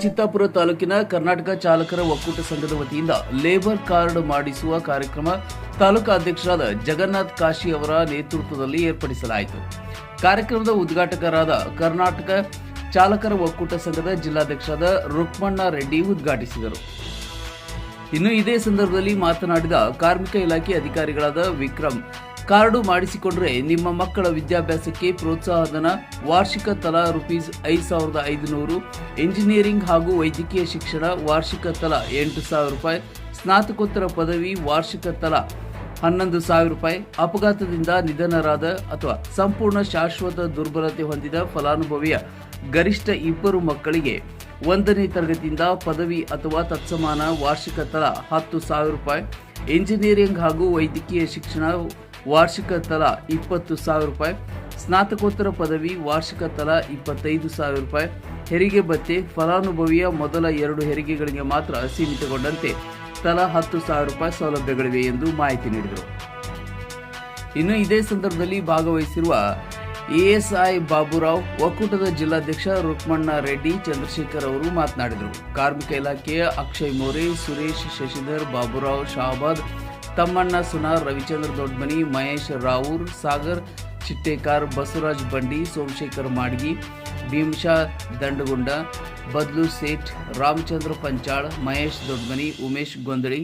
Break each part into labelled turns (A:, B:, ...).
A: ಚಿತ್ತಾಪುರ ತಾಲೂಕಿನ ಕರ್ನಾಟಕ ಚಾಲಕರ ಒಕ್ಕೂಟ ಸಂಘದ ವತಿಯಿಂದ ಲೇಬರ್ ಕಾರ್ಡ್ ಮಾಡಿಸುವ ಕಾರ್ಯಕ್ರಮ ತಾಲೂಕಾ ಅಧ್ಯಕ್ಷರಾದ ಜಗನ್ನಾಥ್ ಕಾಶಿ ಅವರ ನೇತೃತ್ವದಲ್ಲಿ ಏರ್ಪಡಿಸಲಾಯಿತು. ಕಾರ್ಯಕ್ರಮದ ಉದ್ಘಾಟಕರಾದ ಕರ್ನಾಟಕ ಚಾಲಕರ ಒಕ್ಕೂಟ ಸಂಘದ ಜಿಲ್ಲಾಧ್ಯಕ್ಷರಾದ ರುಕ್ಮಣ್ಣ ರೆಡ್ಡಿ ಉದ್ಘಾಟಿಸಿದರು. ಇನ್ನು ಇದೇ ಸಂದರ್ಭದಲ್ಲಿ ಮಾತನಾಡಿದ ಕಾರ್ಮಿಕ ಇಲಾಖೆ ಅಧಿಕಾರಿಗಳಾದ ವಿಕ್ರಮ್, ಕಾರ್ಡು ಮಾಡಿಸಿಕೊಂಡ್ರೆ ನಿಮ್ಮ ಮಕ್ಕಳ ವಿದ್ಯಾಭ್ಯಾಸಕ್ಕೆ ಪ್ರೋತ್ಸಾಹಧನ ವಾರ್ಷಿಕ ತಲಾ ₹5,500, ಇಂಜಿನಿಯರಿಂಗ್ ಹಾಗೂ ವೈದ್ಯಕೀಯ ಶಿಕ್ಷಣ ವಾರ್ಷಿಕ ತಲಾ ₹8,000, ಸ್ನಾತಕೋತ್ತರ ಪದವಿ ವಾರ್ಷಿಕ ತಲಾ ₹11,000, ಅಪಘಾತದಿಂದ ನಿಧನರಾದ ಅಥವಾ ಸಂಪೂರ್ಣ ಶಾಶ್ವತ ದುರ್ಬಲತೆ ಹೊಂದಿದ ಫಲಾನುಭವಿಯ ಗರಿಷ್ಠ 2 ಮಕ್ಕಳಿಗೆ 1ನೇ ತರಗತಿಯಿಂದ ಪದವಿ ಅಥವಾ ತತ್ಸಮಾನ ವಾರ್ಷಿಕ ತಲಾ ₹10,000, ಇಂಜಿನಿಯರಿಂಗ್ ಹಾಗೂ ವೈದ್ಯಕೀಯ ಶಿಕ್ಷಣ ವಾರ್ಷಿಕ ತಲಾ ₹20,000, ಸ್ನಾತಕೋತ್ತರ ಪದವಿ ವಾರ್ಷಿಕ ತಲಾ ₹25,000, ಹೆರಿಗೆ ಭತ್ಯೆ ಫಲಾನುಭವಿಯ ಮೊದಲ 2 ಹೆರಿಗೆಗಳಿಗೆ ಮಾತ್ರ ಸೀಮಿತಗೊಂಡಂತೆ ತಲಾ ₹10,000 ಸೌಲಭ್ಯಗಳಿವೆ ಎಂದು ಮಾಹಿತಿ ನೀಡಿದರು. ಇನ್ನು ಇದೇ ಸಂದರ್ಭದಲ್ಲಿ ಭಾಗವಹಿಸಿರುವ ಎಎಸ್ಐ ಬಾಬುರಾವ್, ಒಕ್ಕೂಟದ ಜಿಲ್ಲಾಧ್ಯಕ್ಷ ರುಕ್ಮಣ್ಣ ರೆಡ್ಡಿ, ಚಂದ್ರಶೇಖರ್ ಅವರು ಮಾತನಾಡಿದರು. ಕಾರ್ಮಿಕ ಇಲಾಖೆಯ ಅಕ್ಷಯ್ ಮೋರೆ, ಸುರೇಶ್, ಶಶಿಧರ್, ಬಾಬುರಾವ್, ಶಹಾಬಾದ್, ತಮ್ಮಣ್ಣ ಸುನಾರ್, ರವಿಚಂದ್ರ ದೊಡ್ಮನಿ, ಮಹೇಶ್ ರಾವೂರ್, ಸಾಗರ್ ಚಿಟ್ಟೇಕಾರ್, ಬಸವರಾಜ್ ಬಂಡಿ, ಸೋಮಶೇಖರ್ ಮಾಡ್ಗಿ, ಭೀಮಶಾ ದಂಡಗುಂಡ, ಬದ್ಲು ಸೇಠ್, ರಾಮಚಂದ್ರ ಪಂಚಾಳ್, ಮಹೇಶ್ ದೊಡ್ಮನಿ, ಉಮೇಶ್ ಗೊಂದಳಿ,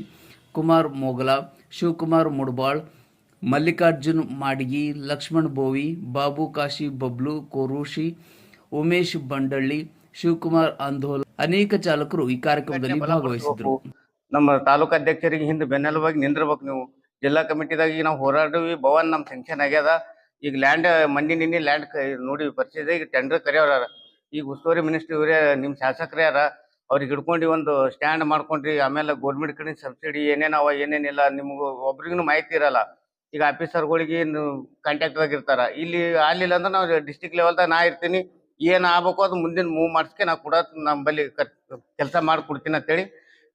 A: ಕುಮಾರ್ ಮೊಗಲ, ಶಿವಕುಮಾರ್ ಮುಡಬಾಳ್, ಮಲ್ಲಿಕಾರ್ಜುನ್ ಮಾಡ್ಗಿ, ಲಕ್ಷ್ಮಣ್ ಬೋವಿ, ಬಾಬು ಕಾಶಿ, ಬಬ್ಲು ಕೋರೂಶಿ, ಉಮೇಶ್ ಬಂಡಳ್ಳಿ, ಶಿವಕುಮಾರ್ ಅಂಧೋಲ್ ಅನೇಕ ಚಾಲಕರು ಈ ಕಾರ್ಯಕ್ರಮದಲ್ಲಿ ಭಾಗವಹಿಸಿದರು.
B: ನಮ್ಮ ತಾಲೂಕು ಅಧ್ಯಕ್ಷರಿಗೆ ಹಿಂದೆ ಬೆನ್ನೆಲುಬಾಗಿ ನಿಂದಿರ್ಬೇಕು. ನೀವು ಜಿಲ್ಲಾ ಕಮಿಟಿದಾಗ ಈಗ ನಾವು ಹೋರಾಡಿವಿ, ಭವನ್ ನಮ್ಮ ಸ್ಯಾಂಕ್ಷನ್ ಆಗ್ಯದ. ಈಗ ಲ್ಯಾಂಡ್ ನಿನ್ನೆ ಲ್ಯಾಂಡ್ ನೋಡಿ ಪರಿಚಯ, ಈಗ ಟೆಂಡರ್ ಕರೆಯವ್ರ. ಈಗ ಉಸ್ತುವಾರಿ ಮಿನಿಸ್ಟ್ರಿ ಇವರೇ, ನಿಮ್ಮ ಶಾಸಕರೇ ಯಾರ, ಅವ್ರಿಗೆ ಹಿಡ್ಕೊಂಡು ಒಂದು ಸ್ಟ್ಯಾಂಡ್ ಮಾಡ್ಕೊಂಡ್ರಿ. ಆಮೇಲೆ ಗೌರ್ಮೆಂಟ್ ಕಡೆ ಸಬ್ಸಿಡಿ ಏನೇನವ ಏನೇನಿಲ್ಲ ನಿಮ್ಗೆ ಒಬ್ರಿಗೂ ಮಾಹಿತಿ ಇರಲ್ಲ. ಈಗ ಆಫೀಸರ್ಗಳಿಗೆ ಕಾಂಟ್ಯಾಕ್ಟ್ದಾಗ ಇರ್ತಾರ. ಇಲ್ಲಿ ಆಗ್ಲಿಲ್ಲ ಅಂದ್ರೆ ನಾವು ಡಿಸ್ಟಿಕ್ ಲೆವೆಲ್ದಾಗ ನಾ ಇರ್ತೀನಿ, ಏನು ಆಗ್ಬೇಕು ಅದು ಮುಂದಿನ ಮೂವ್ ಮಾಡಿಸ್ಕೆ ನಾ ಕೂಡ ನಮ್ಮಲ್ಲಿ ಕೆಲಸ ಮಾಡಿಕೊಡ್ತೀನಿ ಅಂತೇಳಿ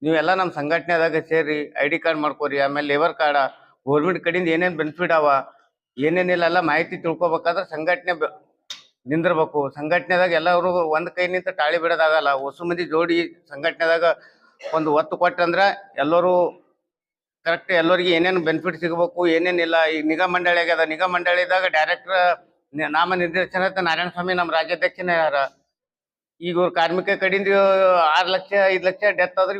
B: ನೀವೆಲ್ಲ ನಮ್ಮ ಸಂಘಟನೆದಾಗ ಸೇರಿ ID ಕಾರ್ಡ್ ಮಾಡ್ಕೋರಿ. ಆಮೇಲೆ ಲೇಬರ್ ಕಾರ್ಡ ಗೌರ್ಮೆಂಟ್ ಕಡೆಯಿಂದ ಏನೇನು ಬೆನಿಫಿಟ್ ಅವ ಏನೇನಿಲ್ಲ ಎಲ್ಲ ಮಾಹಿತಿ ತಿಳ್ಕೊಬೇಕಾದ್ರೆ ಸಂಘಟನೆ ನಿಂದಿರ್ಬೇಕು. ಸಂಘಟನೆದಾಗ ಎಲ್ಲರೂ ಒಂದು ಕೈ ನಿಂತ ತಾಳಿ ಬಿಡೋದಾಗಲ್ಲ. ಹೊಸ ಮಂದಿ ಜೋಡಿ ಸಂಘಟನೆದಾಗ ಒಂದು ಒತ್ತು ಕೊಟ್ಟಂದ್ರೆ ಎಲ್ಲರೂ ಕರೆಕ್ಟ್, ಎಲ್ಲರಿಗೆ ಏನೇನು ಬೆನಿಫಿಟ್ ಸಿಗಬೇಕು ಏನೇನಿಲ್ಲ. ಈಗ ನಿಗಮ ಮಂಡಳಿ ಆಗ್ಯದ, ನಿಗಮ ಮಂಡಳಿದಾಗ ಡೈರೆಕ್ಟರ್ ನಾಮ ನಿರ್ದೇಶನ ನಾರಾಯಣ ಸ್ವಾಮಿ ನಮ್ಮ ರಾಜ್ಯಾಧ್ಯಕ್ಷನೇ ಯಾರ. ಈಗ ಕಾರ್ಮಿಕ ಕಡೆಯಿಂದ 6 ಲಕ್ಷ 5 ಲಕ್ಷ ಡೆತ್ ಆದ್ರೆ